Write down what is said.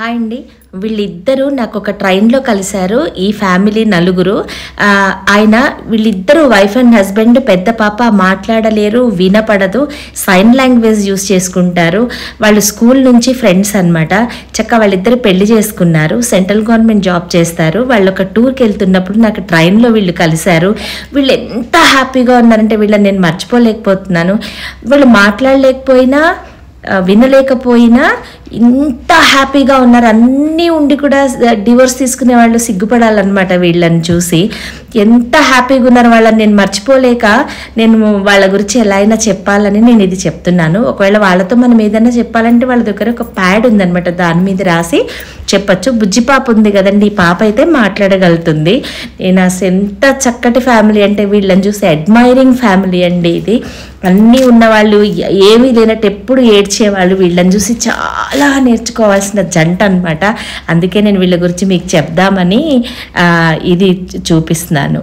Hi అండి. వీళ్ళిద్దరూ నాకు ఒక ట్రైన్లో కలిశారు. ఈ ఫ్యామిలీ నలుగురు. వీళ్ళిద్దరూ వైఫ్ అండ్ హస్బెండ్. పెద్ద పాప మాట్లాడలేరు, వినపడదు, సైన్ లాంగ్వేజ్ యూస్ చేసుకుంటారు. వాళ్ళు స్కూల్ నుంచి ఫ్రెండ్స్ అనమాట. వాళ్ళిద్దరు పెళ్లి చేసుకున్నారు. సెంట్రల్ గవర్నమెంట్ జాబ్ చేస్తారు. వాళ్ళు ఒక టూర్కి వెళ్తున్నప్పుడు నాకు ట్రైన్లో వీళ్ళు కలిశారు. వీళ్ళు ఎంత హ్యాపీగా ఉన్నారంటే వీళ్ళని నేను మర్చిపోలేకపోతున్నాను. వీళ్ళు మాట్లాడలేకపోయినా వినలేకపోయినా ఇంత హ్యాపీగా ఉన్నారు. అన్నీ ఉండి కూడా డివోర్స్ తీసుకునే వాళ్ళు సిగ్గుపడాలన్నమాట వీళ్ళని చూసి. ఎంత హ్యాపీగా ఉన్నారు వాళ్ళని నేను మర్చిపోలేక నేను వాళ్ళ గురించి ఎలా అయినా చెప్పాలని నేను ఇది చెప్తున్నాను. ఒకవేళ వాళ్ళతో మనం ఏదైనా చెప్పాలంటే వాళ్ళ దగ్గర ఒక ప్యాడ్ ఉందనమాట, దాని మీద రాసి చెప్పచ్చు. బుజ్జి పాప ఉంది కదండి, ఈ పాప అయితే మాట్లాడగలుగుతుంది. నేను అసలు ఎంత చక్కటి ఫ్యామిలీ అంటే వీళ్ళని చూసి అడ్మైరింగ్ ఫ్యామిలీ అండి ఇది. అన్నీ ఉన్నవాళ్ళు, ఏమీ లేనట్టు ఎప్పుడు ఏడ్చేవాళ్ళు. వీళ్ళని చూసి చాలా నేర్చుకోవాల్సిన జంట అనమాట. అందుకే నేను వీళ్ళ గురించి మీకు చెప్దామని ఇది చూపిస్తున్నాను.